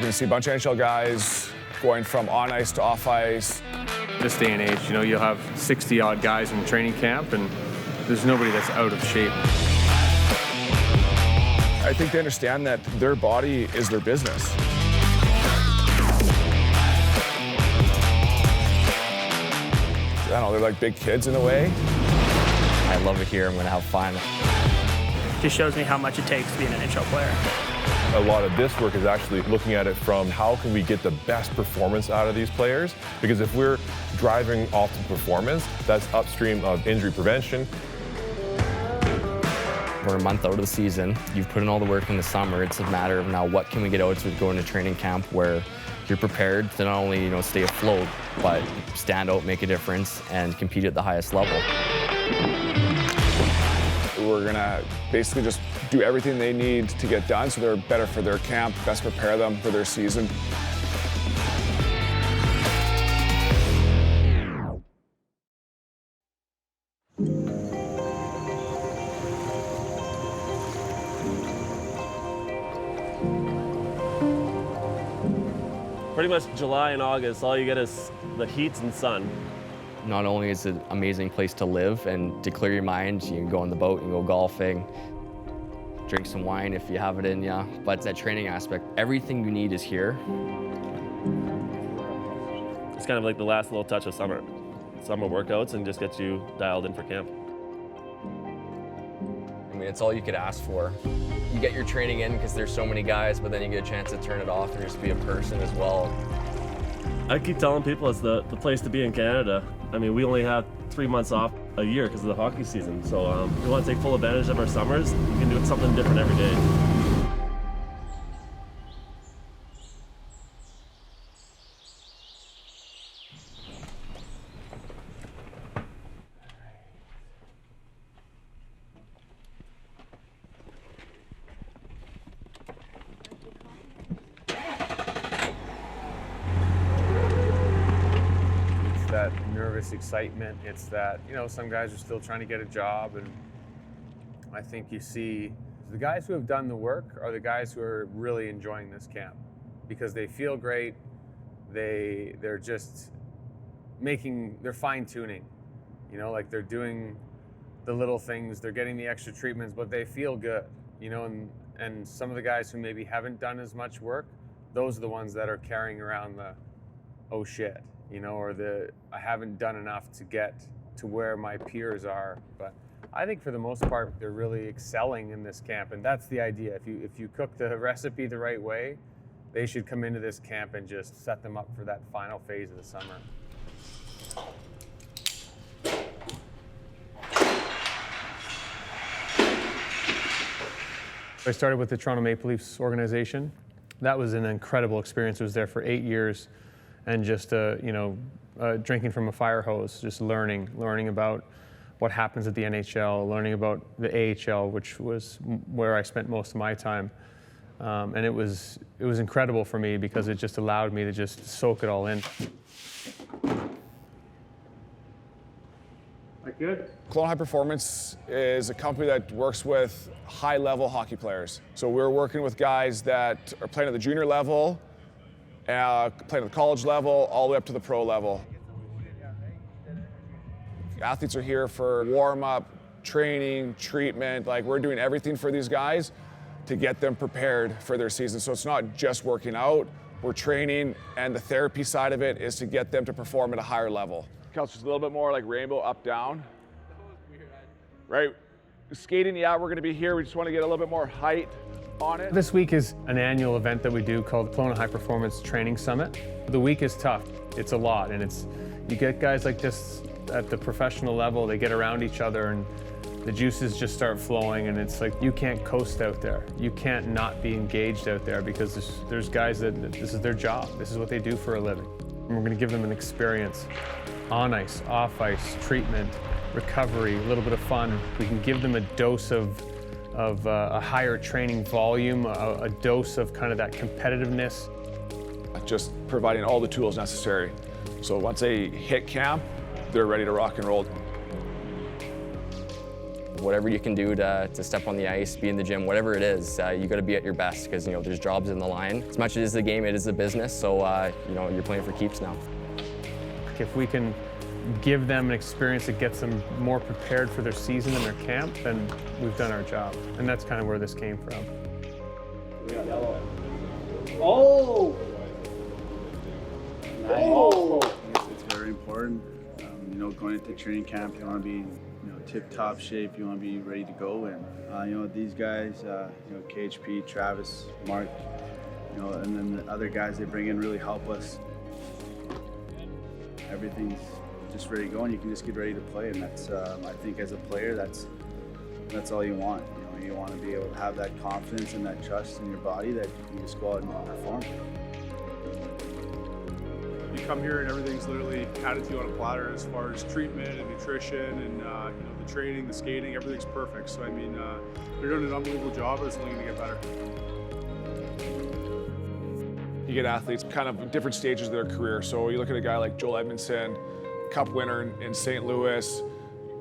to see a bunch of NHL guys going from on ice to off ice. This day and age, you'll have 60-odd guys in training camp, and there's nobody that's out of shape. I think they understand that their body is their business. I don't know, they're like big kids in a way. I love it here. I'm going to have fun. Just shows me how much it takes to be an NHL player. A lot of this work is actually looking at it from how can we get the best performance out of these players? Because if we're driving optimal performance, that's upstream of injury prevention. We're a month out of the season. You've put in all the work in the summer. It's a matter of now what can we get out to go into training camp where you're prepared to not only stay afloat, but stand out, make a difference, and compete at the highest level. We're gonna basically just do everything they need to get done so they're better for their camp, best prepare them for their season. Pretty much July and August, all you get is the heat and sun. Not only is it an amazing place to live and to clear your mind, you can go on the boat, you can go golfing, drink some wine if you have it in you, but it's that training aspect. Everything you need is here. It's kind of like the last little touch of summer workouts, and just gets you dialed in for camp. I mean, it's all you could ask for. You get your training in because there's so many guys, but then you get a chance to turn it off and just be a person as well. I keep telling people it's the place to be in Canada. I mean, we only have 3 months off a year because of the hockey season. So if we want to take full advantage of our summers, we can do something different every day. That nervous excitement. It's that, some guys are still trying to get a job, and I think you see the guys who have done the work are the guys who are really enjoying this camp because they feel great. They're just they're fine-tuning, like they're doing the little things, they're getting the extra treatments, but they feel good, and some of the guys who maybe haven't done as much work, those are the ones that are carrying around the, oh shit, or I haven't done enough to get to where my peers are. But I think for the most part, they're really excelling in this camp, and that's the idea. If you cook the recipe the right way, they should come into this camp and just set them up for that final phase of the summer. I started with the Toronto Maple Leafs organization. That was an incredible experience. I was there for 8 years. And just, drinking from a fire hose, just learning about what happens at the NHL, learning about the AHL, which was where I spent most of my time. And it was incredible for me because it just allowed me to just soak it all in. Good. Kelowna High Performance is a company that works with high-level hockey players. So we're working with guys that are playing at the junior level, playing at the college level, all the way up to the pro level. Athletes are here for warm-up, training, treatment. Like, we're doing everything for these guys to get them prepared for their season. So it's not just working out, we're training, and the therapy side of it is to get them to perform at a higher level. Kelsey's just a little bit more like rainbow, up, down. Right? Skating, yeah, we're gonna be here. We just wanna get a little bit more height on it. This week is an annual event that we do called Kelowna High Performance Training Summit. The week is tough. It's a lot, and you get guys like this at the professional level, they get around each other and the juices just start flowing, and it's like you can't coast out there. You can't not be engaged out there because there's guys that this is their job. This is what they do for a living. And we're gonna give them an experience. On ice, off ice, treatment, recovery, a little bit of fun. We can give them a dose of a higher training volume, a dose of kind of that competitiveness. Just providing all the tools necessary. So once they hit camp, they're ready to rock and roll. whatever you can do to step on the ice, be in the gym, whatever it is, you got to be at your best because there's jobs in the line. As much as it is a game, it is a business. So you're playing for keeps now. If we can give them an experience that gets them more prepared for their season and their camp, then we've done our job. And that's kind of where this came from. Oh! Nice. Oh! It's very important. Going into training camp, you want to be in tip-top shape. You want to be ready to go. And these guys, KHP, Travis, Mark, and then the other guys they bring in really help us. Everything's just ready to go, and you can just get ready to play. And that's, I think, as a player, that's all you want. You want to be able to have that confidence and that trust in your body that you can just go out and perform. You come here and everything's literally added to you on a platter as far as treatment and nutrition and the training, the skating, everything's perfect. So I mean, you're doing an unbelievable job, but it's only going to get better. You get athletes kind of different stages of their career. So you look at a guy like Joel Edmondson, Cup winner in St. Louis,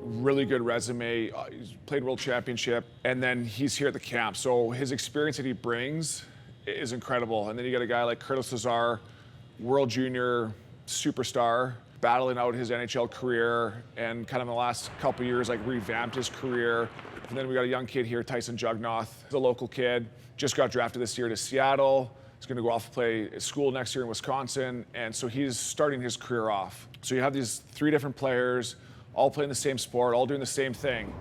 really good resume, he's played World Championship, and then he's here at the camp. So his experience that he brings is incredible. And then you got a guy like Curtis Lazar, World Junior superstar, battling out his NHL career, and kind of in the last couple of years, revamped his career. And then we got a young kid here, Tyson Jugnoth, the local kid, just got drafted this year to Seattle. He's going to go off and play school next year in Wisconsin, and so he's starting his career off. So you have these 3 different players, all playing the same sport, all doing the same thing.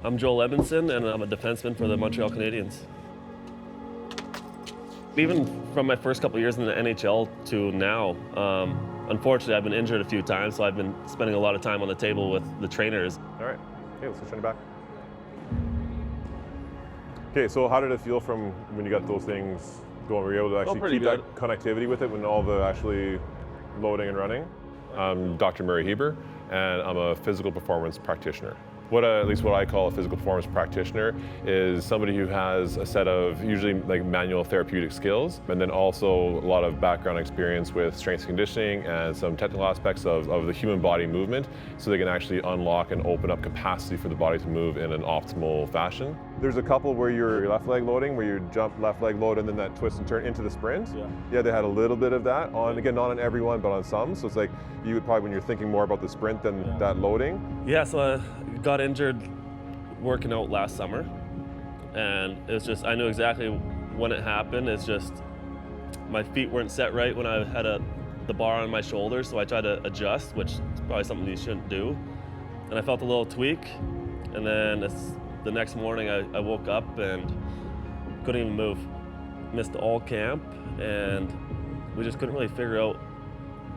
I'm Joel Edmondson, and I'm a defenseman for the Montreal Canadiens. Even from my first couple of years in the NHL to now, unfortunately, I've been injured a few times, so I've been spending a lot of time on the table with the trainers. All right. Okay, let's switch on your back. Okay, so how did it feel from when you got those things going? Were you able to actually keep good. that connectivity with it when all the actually loading and running? I'm Dr. Murray Heber, and I'm a physical performance practitioner. At least what I call a physical performance practitioner is somebody who has a set of usually manual therapeutic skills, and then also a lot of background experience with strength and conditioning and some technical aspects of the human body movement, so they can actually unlock and open up capacity for the body to move in an optimal fashion. There's a couple where you're left leg loading, where you jump left leg load and then that twist and turn into the sprint. Yeah, they had a little bit of that on, again, not on everyone, but on some. So it's you would probably, when you're thinking more about the sprint than that loading. Yeah, so I got injured working out last summer, and it was just, I knew exactly when it happened. It's just my feet weren't set right when I had the bar on my shoulder, so I tried to adjust, which is probably something you shouldn't do. And I felt a little tweak, and then the next morning I woke up and couldn't even move. Missed all camp, and we just couldn't really figure out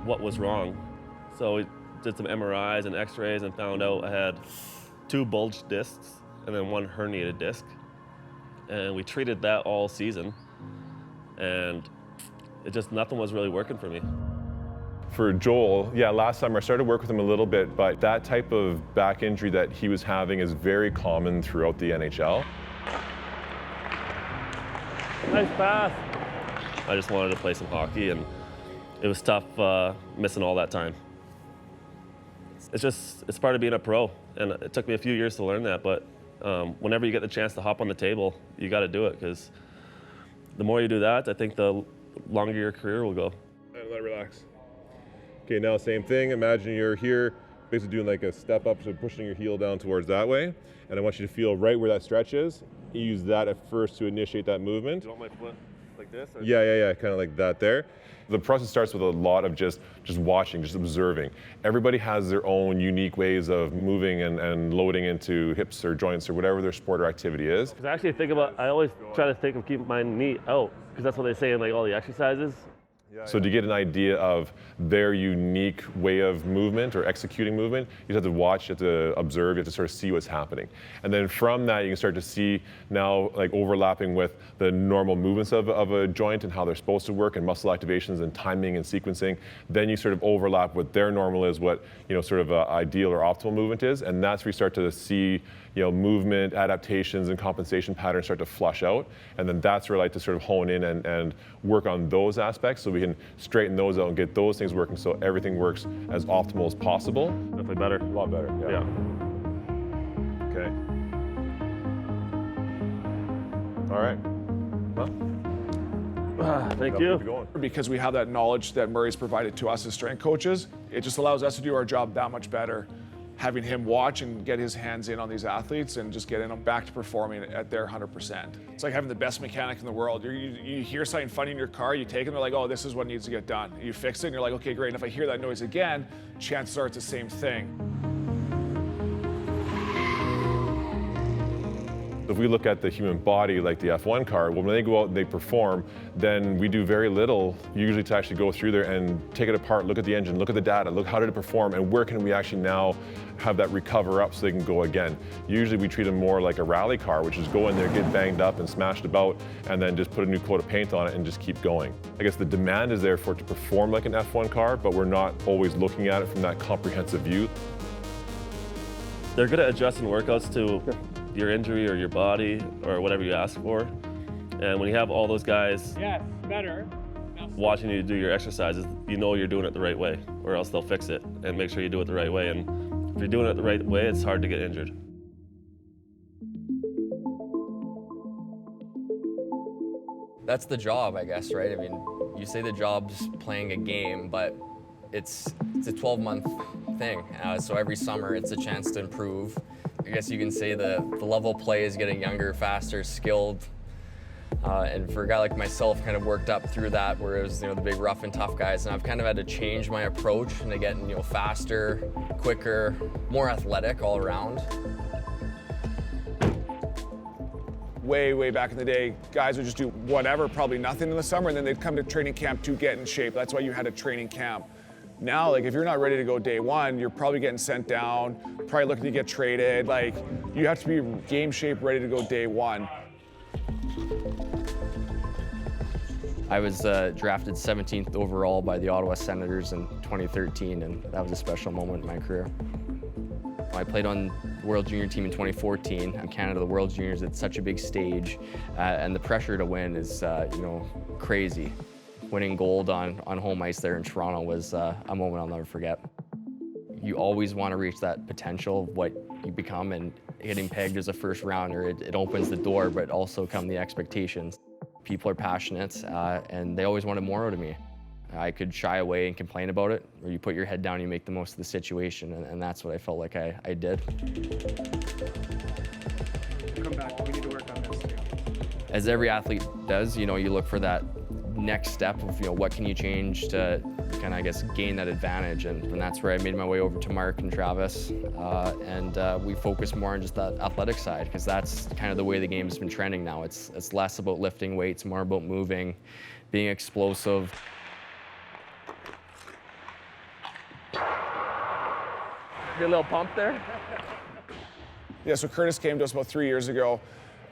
what was wrong. So we did some MRIs and x-rays and found out I had 2 bulged discs and then 1 herniated disc. And we treated that all season, and nothing was really working for me. For Joel, yeah, last summer I started to work with him a little bit, but that type of back injury that he was having is very common throughout the NHL. Nice pass. I just wanted to play some hockey, and it was tough missing all that time. It's part of being a pro, and it took me a few years to learn that, but whenever you get the chance to hop on the table, you got to do it, because the more you do that, I think the longer your career will go. And let it relax. Okay, now same thing. Imagine you're here, basically doing a step up, so pushing your heel down towards that way. And I want you to feel right where that stretch is. You use that at first to initiate that movement. Do you want my foot like this? Or? Yeah, kind of like that there. The process starts with a lot of just watching, just observing. Everybody has their own unique ways of moving and loading into hips or joints or whatever their sport or activity is. Because I actually I always try to think of keeping my knee out, because that's what they say in all the exercises. So to get an idea of their unique way of movement or executing movement, you just have to watch, you have to observe, you have to sort of see what's happening. And then from that, you can start to see now overlapping with the normal movements of a joint and how they're supposed to work, and muscle activations and timing and sequencing. Then you sort of overlap what their normal is, what sort of ideal or optimal movement is, and that's where you start to see movement, adaptations, and compensation patterns start to flush out. And then that's where I like to sort of hone in and work on those aspects, so we can straighten those out and get those things working so everything works as optimal as possible. Definitely better. A lot better, yeah. Yeah. Okay. All right. Huh? Thank Keep you. it going. Because we have that knowledge that Murray's provided to us as strength coaches, it just allows us to do our job that much better. Having him watch and get his hands in on these athletes and just getting them back to performing at their 100%. It's like having the best mechanic in the world. You hear something funny in your car, you take it, and they're like, oh, this is what needs to get done. You fix it, and you're like, okay, great. And if I hear that noise again, chances are it's the same thing. If we look at the human body like the F1 car, when they go out and they perform, then we do very little usually to actually go through there and take it apart, look at the engine, look at the data, look how did it perform, and where can we actually now have that recover up so they can go again. Usually we treat them more like a rally car, which is go in there, get banged up and smashed about, and then just put a new coat of paint on it and just keep going. I guess the demand is there for it to perform like an F1 car, but we're not always looking at it from that comprehensive view. They're good at adjusting workouts to your injury or your body or whatever you ask for. And when you have all those guys watching you do your exercises, you know you're doing it the right way, or else they'll fix it and make sure you do it the right way. And if you're doing it the right way, it's hard to get injured. That's the job, I guess, right? I mean, you say the job's playing a game, but it's a 12-month thing. So every summer it's a chance to improve. I guess you can say the level of play is getting younger, faster, skilled. And for a guy like myself, kind of worked up through that, where it was the big rough and tough guys, and I've kind of had to change my approach into getting faster, quicker, more athletic all around. Way back in the day, guys would just do whatever, probably nothing in the summer, and then they'd come to training camp to get in shape. That's why you had a training camp. Now, like, if you're not ready to go day one, you're probably getting sent down, probably looking to get traded. Like, you have to be game shape, ready to go day one. I was drafted 17th overall by the Ottawa Senators in 2013, and that was a special moment in my career. I played on the World Junior team in 2014. In Canada, the World Juniors, it's such a big stage, and the pressure to win is, crazy. Winning gold on home ice there in Toronto was a moment I'll never forget. You always want to reach that potential of what you become, and getting pegged as a first rounder, it opens the door, but also come the expectations. People are passionate, and they always wanted more out of me. I could shy away and complain about it, or you put your head down, you make the most of the situation, and that's what I felt like I did. Come back, we need to work on this. As every athlete does, you look for that next step of what can you change to kind of, I guess, gain that advantage, and that's where I made my way over to Mark and Travis, and we focus more on just that athletic side, because that's kind of the way the game has been trending now. It's less about lifting weights, more about moving, being explosive. Get a little pump there? Yeah, so Curtis came to us about 3 years ago,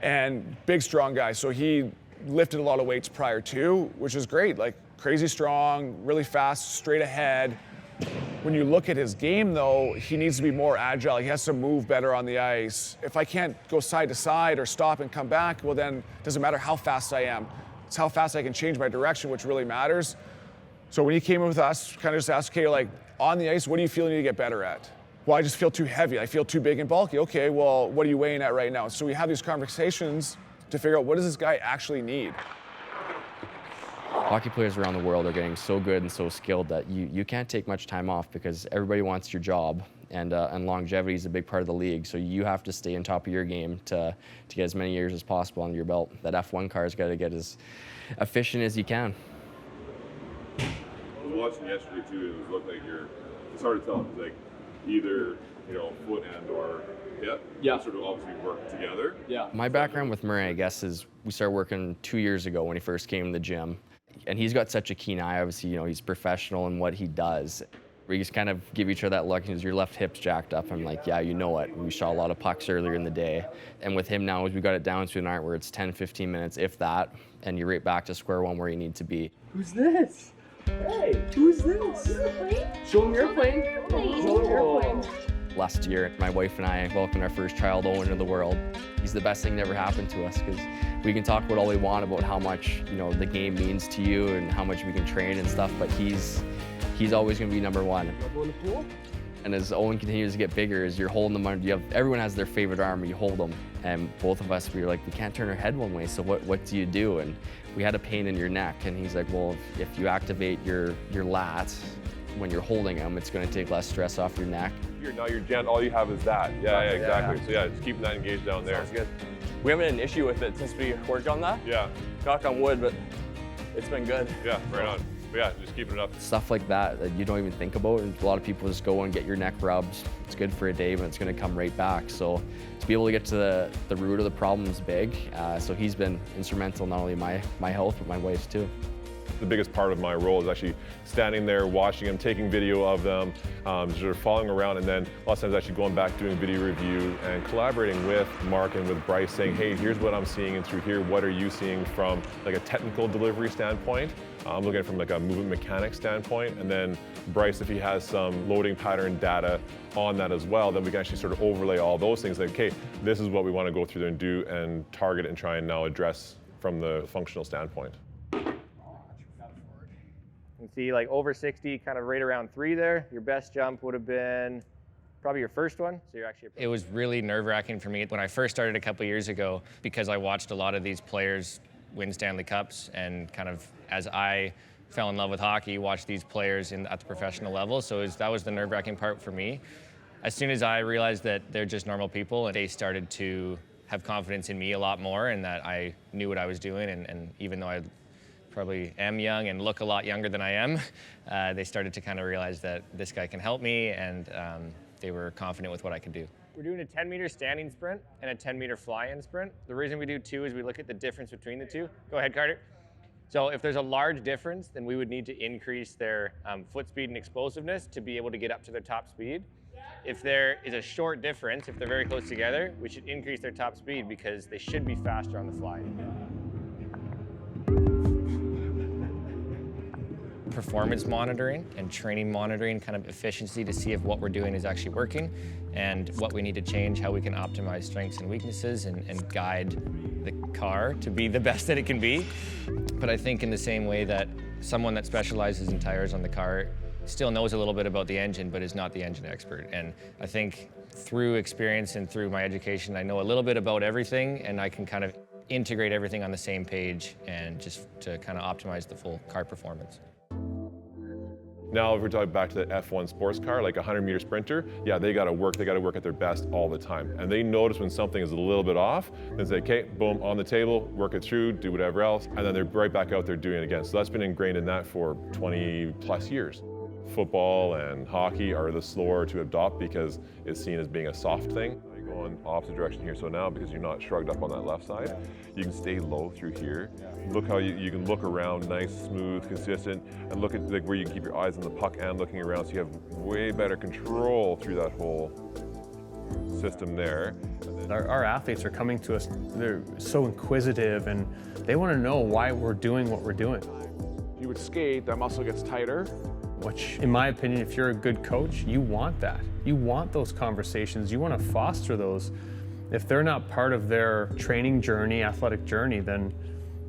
and big, strong guy. So he lifted a lot of weights prior to, which is great, like crazy strong, really fast, straight ahead. When you look at his game, though, he needs to be more agile. He has to move better on the ice. If I can't go side to side or stop and come back, well, then it doesn't matter how fast I am. It's how fast I can change my direction, which really matters. So when he came in with us, kind of just asked, okay, like on the ice, what do you feel you need to get better at? Well, I just feel too heavy. I feel too big and bulky. Okay, well, what are you weighing at right now? So we have these conversations to figure out what does this guy actually need. Hockey players around the world are getting so good and so skilled that you can't take much time off, because everybody wants your job, and longevity is a big part of the league. So you have to stay on top of your game to get as many years as possible under your belt. That F1 car's got to get as efficient as you can. I was watching yesterday too. It looked like it's hard to tell. It's like either foot and or hip. Yeah. Sort of obviously work together. Yeah. My background with Murray, I guess, is we started working 2 years ago when he first came to the gym. And he's got such a keen eye. Obviously, he's professional in what he does. We just kind of give each other that look. Your left hip's jacked up. I'm like, yeah, you know it. We shot a lot of pucks earlier in the day. And with him now, we got it down to an art where it's 10, 15 minutes, if that, and you're right back to square one where you need to be. Who's this? Hey, who's this? Show him your plane. Show him your plane. Last year, my wife and I welcomed our first child, Owen, into the world. He's the best thing that ever happened to us because we can talk about all we want about how much, the game means to you and how much we can train and stuff, but he's always going to be number one. And as Owen continues to get bigger, as you're holding them under, everyone has their favorite arm, you hold them. And both of us, we were like, we can't turn our head one way, so what do you do? And we had a pain in your neck, and he's like, well, if you activate your lats when you're holding them, it's going to take less stress off your neck. Now your gen, all you have is that. Yeah, exactly. So yeah, just keeping that engaged down there. Sounds good. We haven't had an issue with it since we worked on that. Yeah. Knock on wood, but it's been good. Yeah, right on. But yeah, just keeping it up. Stuff like that you don't even think about, and a lot of people just go and get your neck rubbed. It's good for a day, but it's going to come right back. So to be able to get to the root of the problem is big. So he's been instrumental, not only in my health, but my wife's too. The biggest part of my role is actually standing there, watching them, taking video of them, sort of following around, and then a lot of times actually going back, doing video review and collaborating with Mark and with Bryce, saying, hey, here's what I'm seeing, and through here, what are you seeing from like a technical delivery standpoint? I'm looking at it from like a movement mechanics standpoint, and then Bryce, if he has some loading pattern data on that as well, then we can actually sort of overlay all those things, like, okay, this is what we want to go through there and do and target and try and now address from the functional standpoint. You can see like over 60, kind of right around 3 there. Your best jump would have been probably your first one. So you're actually. It was really nerve-wracking for me when I first started a couple years ago, because I watched a lot of these players win Stanley Cups, and kind of as I fell in love with hockey, watched these players at the professional level. So that was the nerve-wracking part for me. As soon as I realized that they're just normal people, and they started to have confidence in me a lot more, and that I knew what I was doing, and even though I probably am young and look a lot younger than I am, they started to kind of realize that this guy can help me, and they were confident with what I could do. We're doing a 10-meter standing sprint and a 10-meter fly-in sprint. The reason we do 2 is we look at the difference between the 2. Go ahead, Carter. So if there's a large difference, then we would need to increase their foot speed and explosiveness to be able to get up to their top speed. If there is a short difference, if they're very close together, we should increase their top speed because they should be faster on the fly. Performance monitoring and training monitoring, kind of efficiency to see if what we're doing is actually working and what we need to change, how we can optimize strengths and weaknesses and guide the car to be the best that it can be. But I think in the same way that someone that specializes in tires on the car still knows a little bit about the engine, but is not the engine expert. And I think through experience and through my education, I know a little bit about everything, and I can kind of integrate everything on the same page and just to kind of optimize the full car performance. Now, if we're talking back to the F1 sports car, like a 100-meter sprinter, yeah, they got to work at their best all the time. And they notice when something is a little bit off, then say, okay, boom, on the table, work it through, do whatever else, and then they're right back out there doing it again. So that's been ingrained in that for 20 plus years. Football and hockey are the slower to adopt because it's seen as being a soft thing. You go in opposite direction here, so now because you're not shrugged up on that left side, you can stay low through here. Look how you can look around, nice, smooth, consistent, and look at like where you can keep your eyes on the puck and looking around, so you have way better control through that whole system there. Our athletes are coming to us, they're so inquisitive, and they want to know why we're doing what we're doing. You would skate, that muscle gets tighter. Which, in my opinion, if you're a good coach, you want that. You want those conversations. You want to foster those. If they're not part of their training journey, athletic journey, then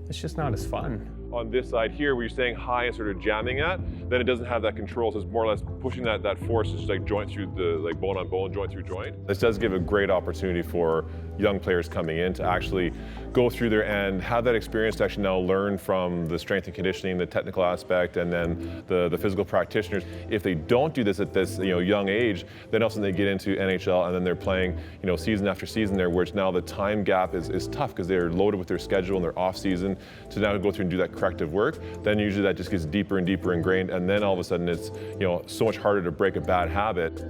it's just not as fun. On this side here, where you're staying high and sort of jamming at, then it doesn't have that control, so it's more or less pushing that force, just like joint through the, like bone on bone, joint through joint. This does give a great opportunity for young players coming in to actually go through there and have that experience to actually now learn from the strength and conditioning, the technical aspect, and then the physical practitioners. If they don't do this at this young age, then also they get into NHL and then they're playing season after season there, where it's now the time gap is tough because they're loaded with their schedule and their off season to now go through and do that corrective work. Then usually that just gets deeper and deeper ingrained, and then all of a sudden it's so much harder to break a bad habit.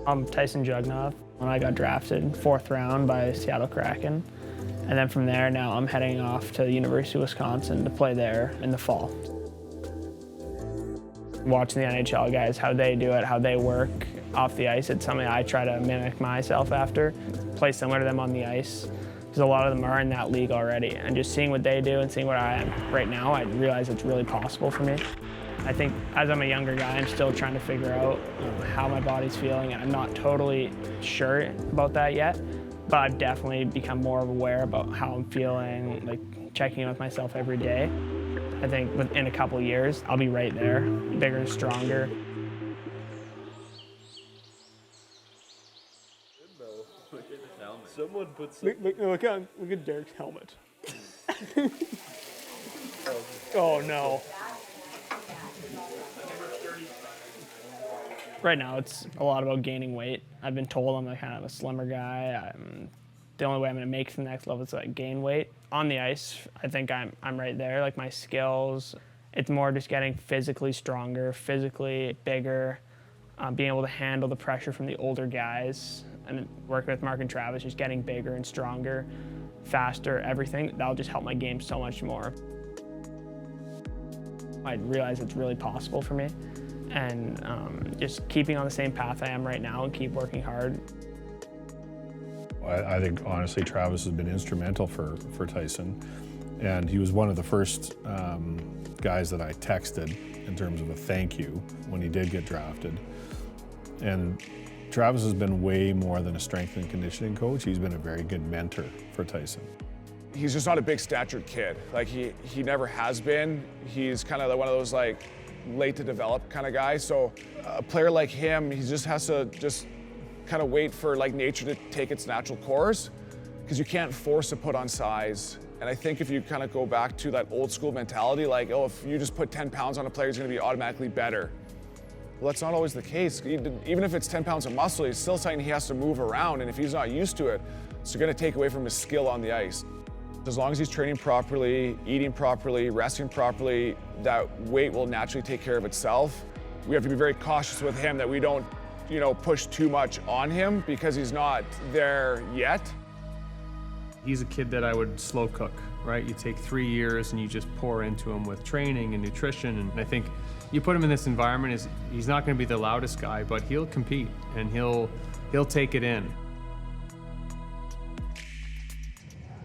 I'm Tyson Jugnov. When I got drafted 4th round by Seattle Kraken. And then from there, now I'm heading off to the University of Wisconsin to play there in the fall. Watching the NHL guys, how they do it, how they work off the ice, it's something I try to mimic myself after. Play similar to them on the ice, because a lot of them are in that league already. And just seeing what they do and seeing what I am right now, I realize it's really possible for me. I think as I'm a younger guy, I'm still trying to figure out how my body's feeling, and I'm not totally sure about that yet, but I've definitely become more aware about how I'm feeling, like checking in with myself every day. I think within a couple of years, I'll be right there, bigger and stronger. Someone put some... Look at Derek's helmet. Oh no. Right now, it's a lot about gaining weight. I've been told I'm kind of a slimmer guy. The only way I'm going to make it to the next level is to gain weight. On the ice, I think I'm right there. Like my skills, it's more just getting physically stronger, physically bigger, being able to handle the pressure from the older guys, and working with Mark and Travis, just getting bigger and stronger, faster, everything. That'll just help my game so much more. I realize it's really possible for me, and just keeping on the same path I am right now and keep working hard. I think, honestly, Travis has been instrumental for Tyson, and he was one of the first guys that I texted in terms of a thank you when he did get drafted. And Travis has been way more than a strength and conditioning coach. He's been a very good mentor for Tyson. He's just not a big statured kid. Like he never has been. He's kind of one of those like late to develop kind of guy. So a player like him, he just has to just kind of wait for like nature to take its natural course, because you can't force to put on size. And I think if you kind of go back to that old school mentality, like, oh, if you just put 10 pounds on a player, he's going to be automatically better. Well, that's not always the case. Even if it's 10 pounds of muscle, he's still saying he has to move around, and if he's not used to it, it's going to take away from his skill on the ice. As long as he's training properly, eating properly, resting properly, that weight will naturally take care of itself. We have to be very cautious with him that we don't, push too much on him, because he's not there yet. He's a kid that I would slow cook, right? You take 3 years and you just pour into him with training and nutrition, and I think you put him in this environment, he's not going to be the loudest guy, but he'll compete and he'll take it in.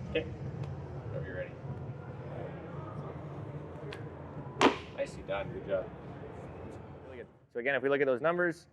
Okay. Whenever you're ready. Nicely done. Good job. Really good. So again, if we look at those numbers,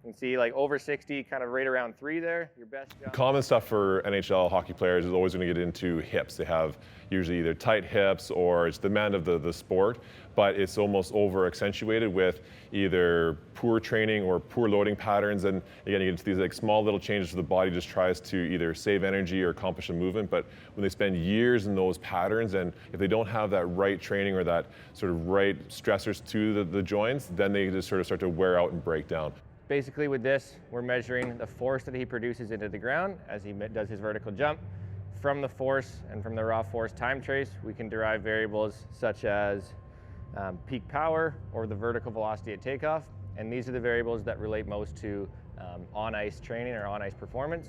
you can see like over 60, kind of right around 3 there. Your best job. Common stuff for NHL hockey players is always going to get into hips. They have usually either tight hips or it's the demand of the sport, but it's almost over accentuated with either poor training or poor loading patterns. And again, you get into these like small little changes to the body, just tries to either save energy or accomplish a movement. But when they spend years in those patterns, and if they don't have that right training or that sort of right stressors to the joints, then they just sort of start to wear out and break down. Basically with this, we're measuring the force that he produces into the ground as he does his vertical jump. From the force and from the raw force time trace, we can derive variables such as peak power or the vertical velocity at takeoff. And these are the variables that relate most to on-ice training or on-ice performance.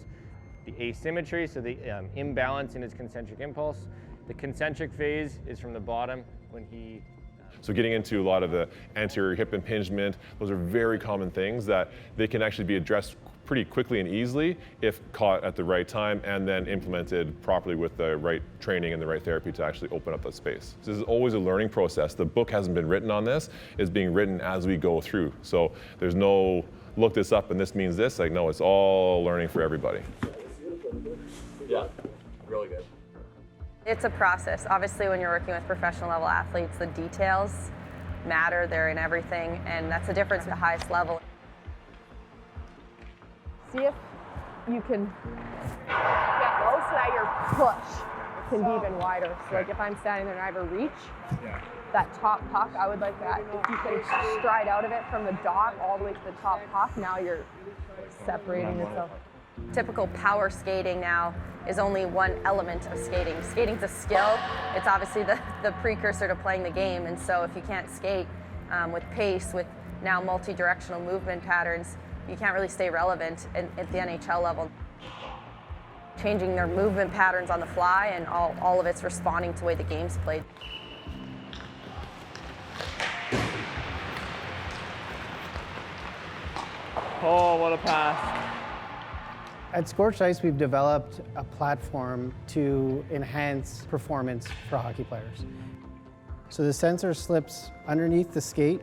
The asymmetry, so the imbalance in his concentric impulse. The concentric phase is from the bottom when he So getting into a lot of the anterior hip impingement, those are very common things that they can actually be addressed pretty quickly and easily if caught at the right time and then implemented properly with the right training and the right therapy to actually open up that space. This is always a learning process. The book hasn't been written on this, it's being written as we go through. So there's no look this up and this means this, like no, it's all learning for everybody. Yeah, really good. It's a process. Obviously, when you're working with professional level athletes, the details matter. They're in everything, and that's the difference at the highest level. See if you can get low so that your push can be even wider. So like if I'm standing there and I have a reach, that top puck, I would like that. If you can stride out of it from the dot all the way to the top puck, now you're separating yourself. Typical power skating now is only one element of skating. Skating's a skill. It's obviously the precursor to playing the game, and so if you can't skate with pace, with now multi-directional movement patterns, you can't really stay relevant at the NHL level. Changing their movement patterns on the fly, and all of it's responding to the way the game's played. Oh, what a pass. At Scorched Ice, we've developed a platform to enhance performance for hockey players. So the sensor slips underneath the skate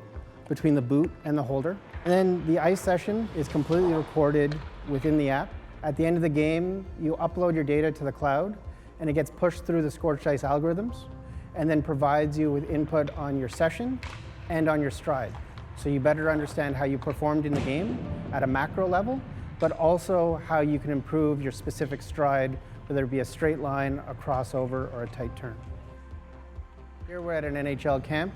between the boot and the holder. And then the ice session is completely recorded within the app. At the end of the game, you upload your data to the cloud, and it gets pushed through the Scorched Ice algorithms, and then provides you with input on your session and on your stride. So you better understand how you performed in the game at a macro level, but also how you can improve your specific stride, whether it be a straight line, a crossover, or a tight turn. Here we're at an NHL camp,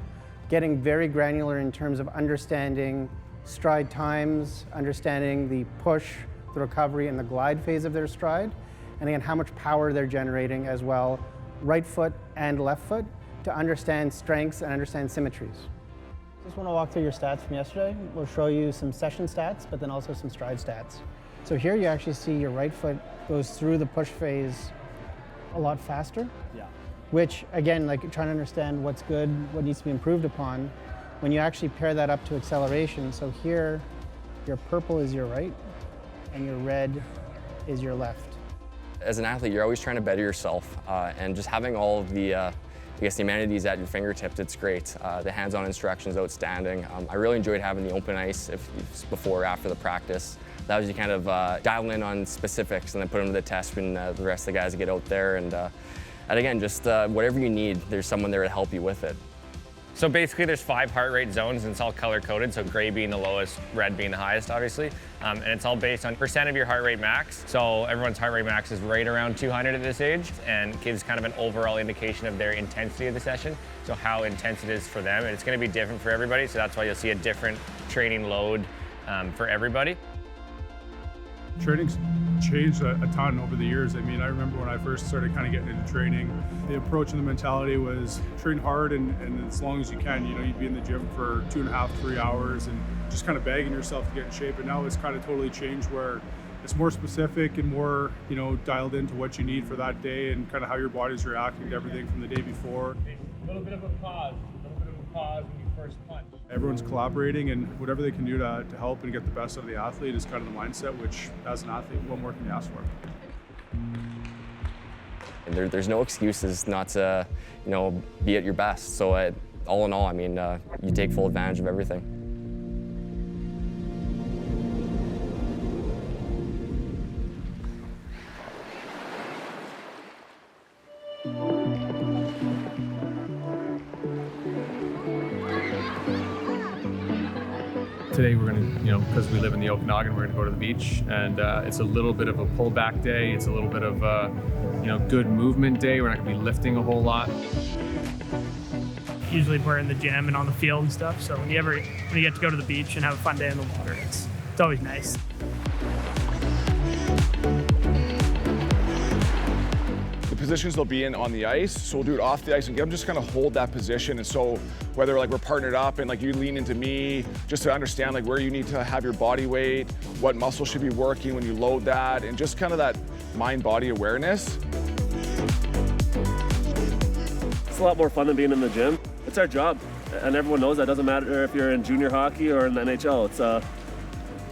getting very granular in terms of understanding stride times, understanding the push, the recovery, and the glide phase of their stride, and again, how much power they're generating as well, right foot and left foot, to understand strengths and understand symmetries. Just want to walk through your stats from yesterday. We'll show you some session stats, but then also some stride stats. So here you actually see your right foot goes through the push phase a lot faster. Yeah. Which, again, like trying to understand what's good, what needs to be improved upon. When you actually pair that up to acceleration, so here, your purple is your right, and your red is your left. As an athlete, you're always trying to better yourself, and just having all of the, I guess, the amenities at your fingertips, it's great. The hands-on instruction is outstanding. I really enjoyed having the open ice before or after the practice. That was you kind of dial in on specifics and then put them to the test when the rest of the guys get out there. And again, just whatever you need, there's someone there to help you with it. So basically there's 5 heart rate zones and it's all color coded, so gray being the lowest, red being the highest obviously. And it's all based on percent of your heart rate max. So everyone's heart rate max is right around 200 at this age and gives kind of an overall indication of their intensity of the session. So how intense it is for them. And it's gonna be different for everybody, so that's why you'll see a different training load for everybody. Training's changed a ton over the years. I mean, I remember when I first started kind of getting into training, the approach and the mentality was train hard and as long as you can. You know, you'd be in the gym for 2.5, 3 hours and just kind of bagging yourself to get in shape. And now it's kind of totally changed where it's more specific and more, you know, dialed into what you need for that day and kind of how your body's reacting to everything from the day before. A little bit of a pause when you first punch. Everyone's collaborating and whatever they can do to help and get the best out of the athlete is kind of the mindset, which as an athlete, what more can you ask for? There's no excuses not to, you know, be at your best. So all in all, I mean, you take full advantage of everything. Today we're gonna, you know, because we live in the Okanagan, we're gonna go to the beach, and it's a little bit of a pullback day. It's a little bit of you know, good movement day. We're not gonna be lifting a whole lot. Usually we're in the gym and on the field and stuff, so when you get to go to the beach and have a fun day in the water, it's always nice. Positions they'll be in on the ice, so we'll do it off the ice and get them just kind of hold that position. And so whether like we're partnered up and like you lean into me just to understand like where you need to have your body weight, what muscle should be working when you load that, and just kind of that mind-body awareness. It's a lot more fun than being in the gym. It's our job, and everyone knows that. Doesn't matter if you're in junior hockey or in the NHL. It's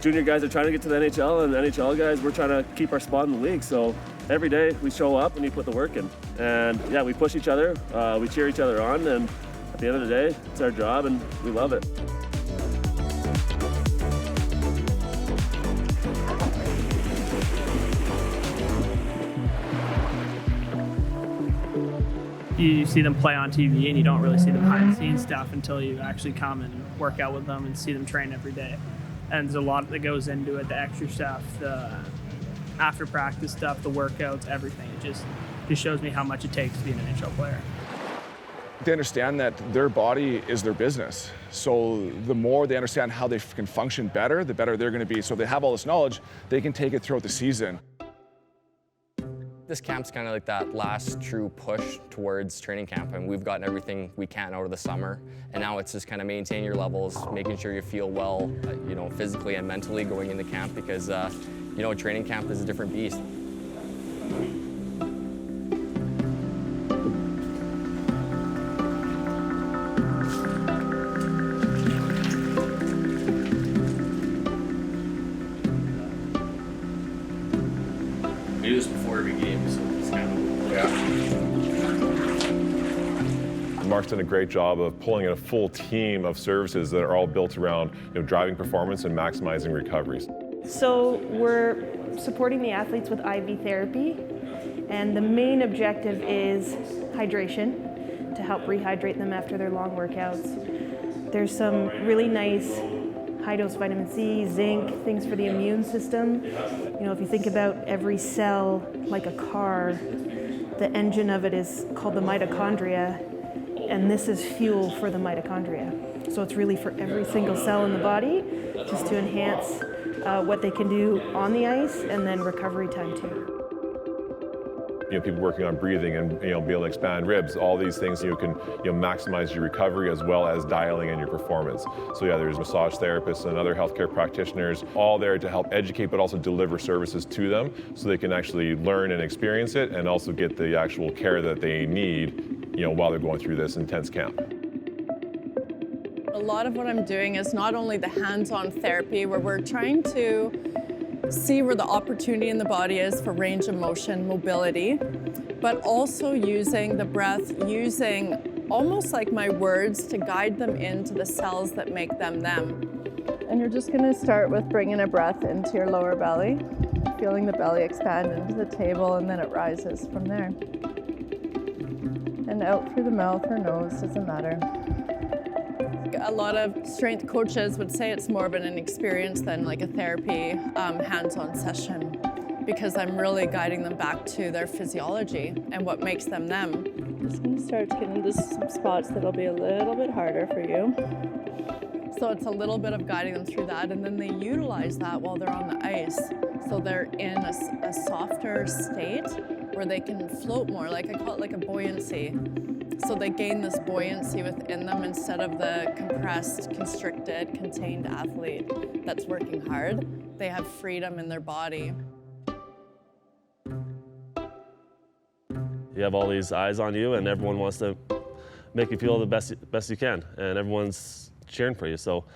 junior guys are trying to get to the NHL, and the NHL guys, we're trying to keep our spot in the league. So every day we show up and we put the work in. And yeah, we push each other, we cheer each other on, and at the end of the day, it's our job and we love it. You see them play on TV and you don't really see the behind the scenes stuff until you actually come and work out with them and see them train every day. And there's a lot that goes into it, the extra stuff, the after practice stuff, the workouts, everything. It just shows me how much it takes to be an NHL player. They understand that their body is their business. So the more they understand how they can function better, the better they're going to be. So if they have all this knowledge, they can take it throughout the season. This camp's kind of like that last true push towards training camp, and we've gotten everything we can out of the summer. And now it's just kind of maintaining your levels, making sure you feel well, you know, physically and mentally going into camp, because you know, training camp is a different beast. We do this before every game, so it's kind of... Yeah. Mark's done a great job of pulling in a full team of services that are all built around driving performance and maximizing recoveries. So we're supporting the athletes with IV therapy, and the main objective is hydration, to help rehydrate them after their long workouts. There's some really nice high-dose vitamin C, zinc, things for the immune system. If you think about every cell like a car, the engine of it is called the mitochondria, and this is fuel for the mitochondria. So it's really for every single cell in the body, just to enhance what they can do on the ice and then recovery time too. People working on breathing and being able to expand ribs, all these things can maximize your recovery as well as dialing in your performance. So yeah, there's massage therapists and other healthcare practitioners all there to help educate but also deliver services to them so they can actually learn and experience it and also get the actual care that they need while they're going through this intense camp. A lot of what I'm doing is not only the hands-on therapy where we're trying to see where the opportunity in the body is for range of motion, mobility, but also using the breath, using almost like my words to guide them into the cells that make them them. And you're just going to start with bringing a breath into your lower belly, feeling the belly expand into the table, and then it rises from there. And out through the mouth or nose, doesn't matter. A lot of strength coaches would say it's more of an experience than like a therapy hands-on session, because I'm really guiding them back to their physiology and what makes them them. I'm just going to start to get into some spots that'll be a little bit harder for you. So it's a little bit of guiding them through that, and then they utilize that while they're on the ice. So they're in a softer state where they can float more, like I call it like a buoyancy. So they gain this buoyancy within them instead of the compressed, constricted, contained athlete that's working hard. They have freedom in their body. You have all these eyes on you, and everyone wants to make you feel the best you can, and everyone's cheering for you. So,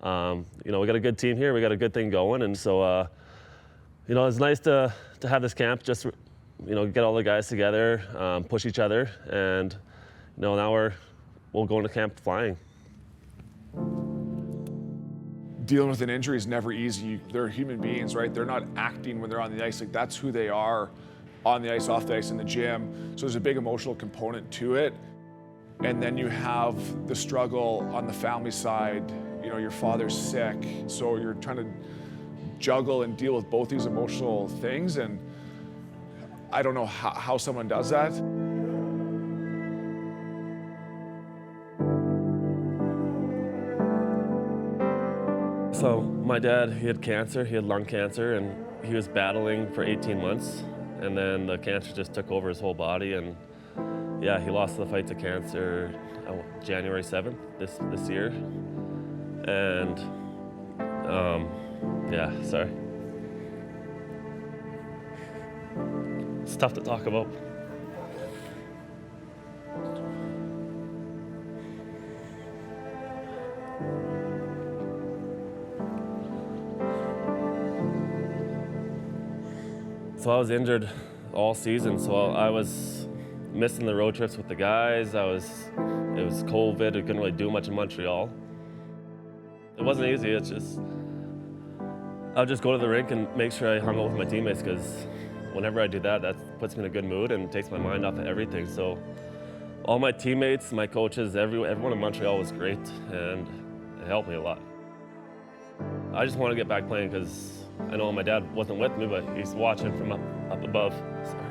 we got a good team here. We got a good thing going, and so, it's nice to have this camp. Just, get all the guys together, push each other, and now we'll go into camp flying. Dealing with an injury is never easy. They're human beings, right? They're not acting when they're on the ice. Like, that's who they are on the ice, off the ice, in the gym. So there's a big emotional component to it. And then you have the struggle on the family side. Your father's sick, so you're trying to juggle and deal with both these emotional things. And I don't know how someone does that. So my dad, he had cancer, he had lung cancer, and he was battling for 18 months. And then the cancer just took over his whole body, and yeah, he lost the fight to cancer January 7th this year. And sorry. It's tough to talk about. So I was injured all season, so I was missing the road trips with the guys. It was COVID, I couldn't really do much in Montreal. It wasn't easy, it's just, I would just go to the rink and make sure I hung out with my teammates, because whenever I do that, that puts me in a good mood and takes my mind off of everything. So all my teammates, my coaches, everyone in Montreal was great, and it helped me a lot. I just want to get back playing, because I know my dad wasn't with me, but he's watching from up above. Sorry.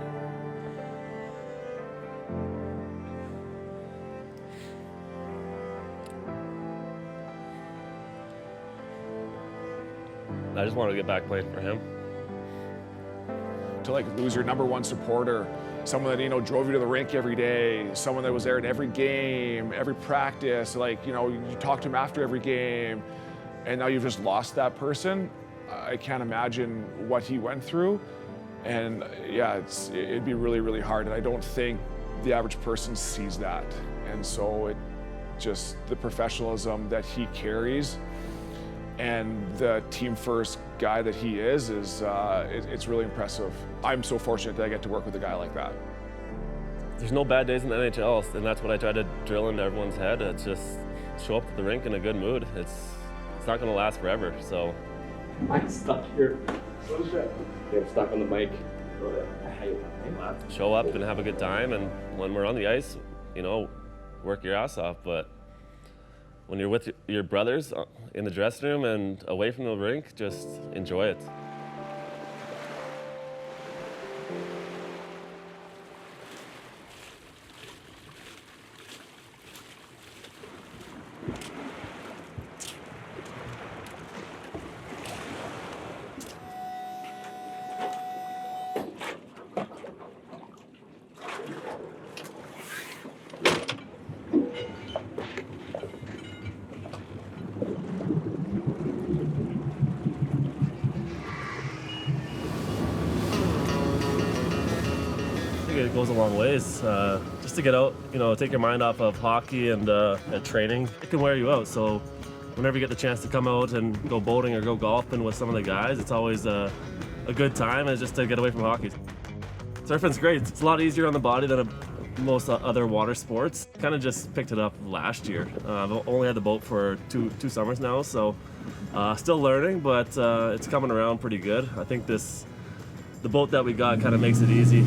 I just want to get back playing for him. To lose your number one supporter, someone that drove you to the rink every day, someone that was there at every game, every practice, you talk to him after every game, and now you've just lost that person. I can't imagine what he went through, and yeah, it'd be really, really hard, and I don't think the average person sees that. And so just the professionalism that he carries and the team first guy that he is it's really impressive. I'm so fortunate that I get to work with a guy like that. There's no bad days in the NHL, and that's what I try to drill into everyone's head. It's just show up to the rink in a good mood. It's not going to last forever, so. Mike's stuck here. You're stuck on the mic. Show up and have a good time, and when we're on the ice, you know, work your ass off. But when you're with your brothers in the dressing room and away from the rink, just enjoy it. It goes a long ways. Just to get out, you know, take your mind off of hockey and training. It can wear you out. So whenever you get the chance to come out and go boating or go golfing with some of the guys, it's always a good time, and just to get away from hockey. Surfing's great. It's a lot easier on the body than most other water sports. Kind of just picked it up last year. I've only had the boat for two summers now, so still learning, but it's coming around pretty good. I think the boat that we got kind of makes it easy.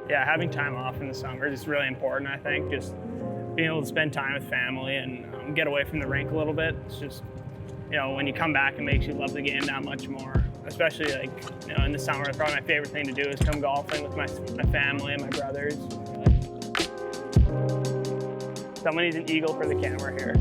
Yeah, having time off in the summer is really important, I think. Just being able to spend time with family and get away from the rink a little bit. It's just, you know, when you come back, it makes you love the game that much more. Especially, like, you know, in the summer, probably my favorite thing to do is come golfing with my family and my brothers. Someone needs an eagle for the camera here.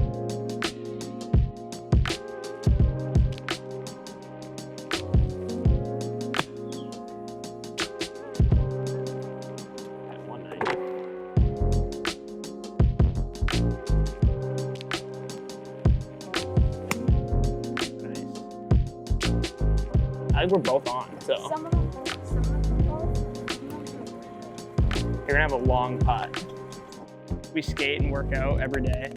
I think we're both on, so. You're gonna have a long putt. We skate and work out every day.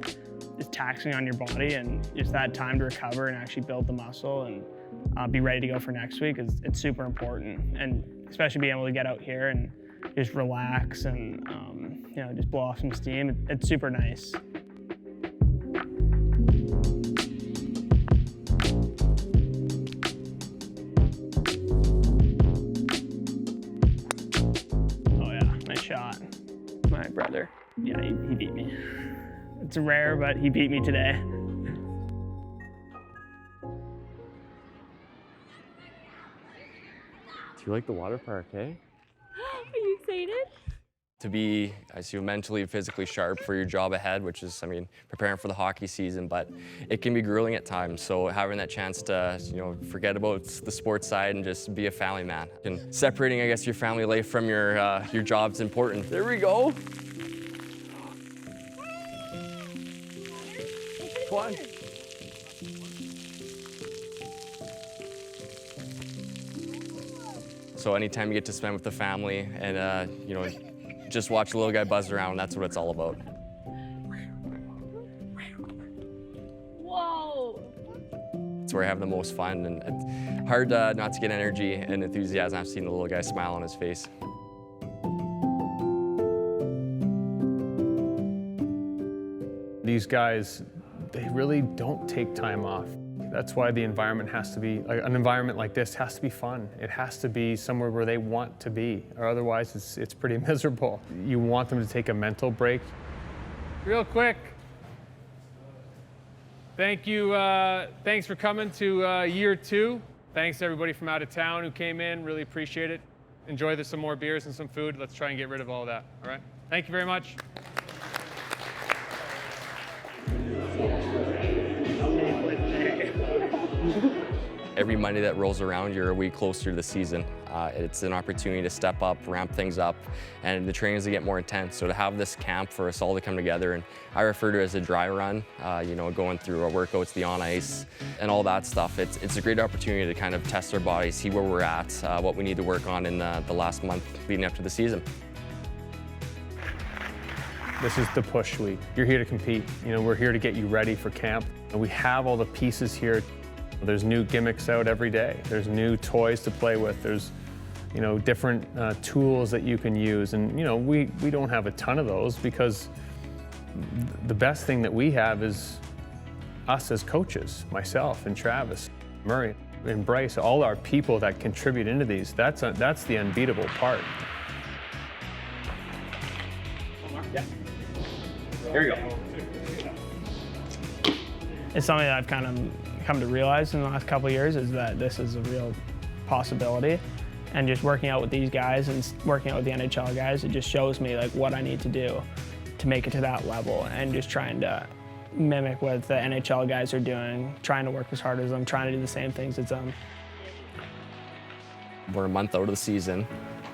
It's taxing on your body, and just that time to recover and actually build the muscle and be ready to go for next week it's super important. And especially being able to get out here and just relax and you know, just blow off some steam. It's super nice. Shot. My brother. Yeah, he beat me. It's rare, but he beat me today. Do you like the water park, eh? Are you excited? To be, I assume, mentally, physically sharp for your job ahead, which is, I mean, preparing for the hockey season, but it can be grueling at times. So having that chance to, you know, forget about the sports side and just be a family man. And separating, I guess, your family life from your job's important. There we go. Come on. So anytime you get to spend with the family and, you know, just watch a little guy buzz around, that's what it's all about. Whoa! It's where I have the most fun, and it's hard not to get energy and enthusiasm after seeing the little guy smile on his face. These guys, they really don't take time off. That's why the environment has to be, an environment like this has to be fun. It has to be somewhere where they want to be, or otherwise it's pretty miserable. You want them to take a mental break. real quick. Thank you. Thanks for coming to year 2. Thanks to everybody from out of town who came in. Really appreciate it. Enjoy some more beers and some food. Let's try and get rid of all of that. All right. Thank you very much. Every Monday that rolls around, you're a week closer to the season. It's an opportunity to step up, ramp things up, and the trainings to get more intense. So to have this camp for us all to come together, and I refer to it as a dry run, going through our workouts, the on ice, and all that stuff. It's a great opportunity to kind of test our bodies, see where we're at, what we need to work on in the last month leading up to the season. This is the push week. You're here to compete. We're here to get you ready for camp. And we have all the pieces here. There's new gimmicks out every day. There's new toys to play with. There's, different tools that you can use. And, we don't have a ton of those because the best thing that we have is us as coaches, myself and Travis, Murray, and Bryce, all our people that contribute into these. That's the unbeatable part. Yeah. Here you go. It's something that I've kind of come to realize in the last couple of years is that this is a real possibility. And just working out with these guys and working out with the NHL guys, it just shows me like what I need to do to make it to that level, and just trying to mimic what the NHL guys are doing, trying to work as hard as them, trying to do the same things as them. We're a month out of the season.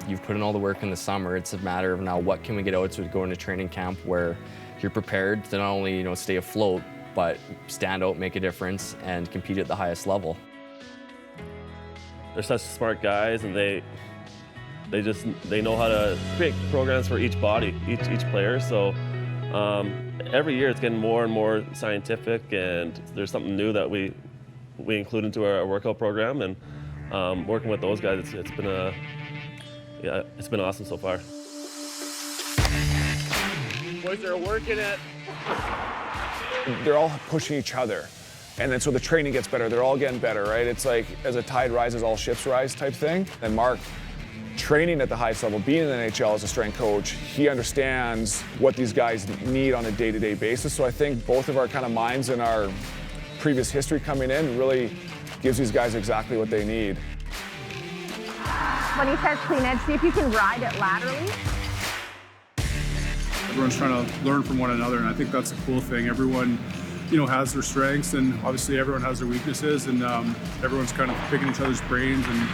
You've put in all the work in the summer. It's a matter of now what can we get out to go into training camp where you're prepared to not only stay afloat, but stand out, make a difference, and compete at the highest level. They're such smart guys, and they know how to create programs for each body, each player. So every year it's getting more and more scientific, and there's something new that we include into our workout program. And working with those guys, it's been awesome so far. Boys are working it. They're all pushing each other. And then so the training gets better. They're all getting better, right? It's like as a tide rises, all ships rise type thing. And Mark, training at the highest level, being in the NHL as a strength coach, he understands what these guys need on a day-to-day basis. So I think both of our kind of minds and our previous history coming in really gives these guys exactly what they need. When he says clean edge, see if you can ride it laterally. Everyone's trying to learn from one another, and I think that's a cool thing. Everyone, has their strengths, and obviously everyone has their weaknesses, and everyone's kind of picking each other's brains and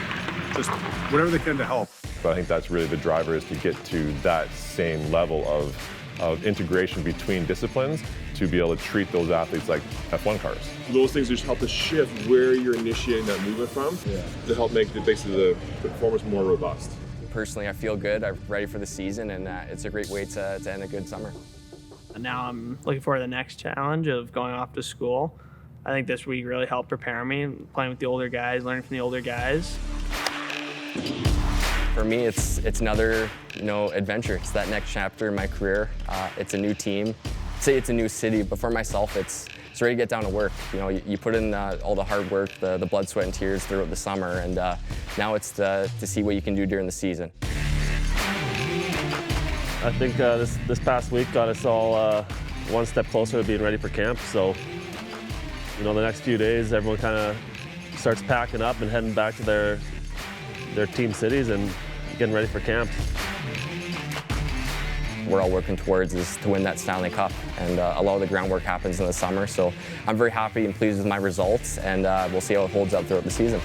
just whatever they can to help. But I think that's really the driver, is to get to that same level of integration between disciplines to be able to treat those athletes like F1 cars. Those things just help to shift where you're initiating that movement from to help make basically the performance more robust. Personally, I feel good. I'm ready for the season, and it's a great way to end a good summer. And now I'm looking forward to the next challenge of going off to school. I think this week really helped prepare me, playing with the older guys, learning from the older guys. For me, it's another adventure. It's that next chapter in my career. It's a new team. Say it's a new city, but for myself, it's ready to get down to work. You put in all the hard work, the blood, sweat, and tears throughout the summer, and now it's to see what you can do during the season. I think this past week got us all one step closer to being ready for camp. So, the next few days, everyone kind of starts packing up and heading back to their team cities and getting ready for camp. We're all working towards is to win that Stanley Cup, and a lot of the groundwork happens in the summer. So I'm very happy and pleased with my results, and we'll see how it holds up throughout the season.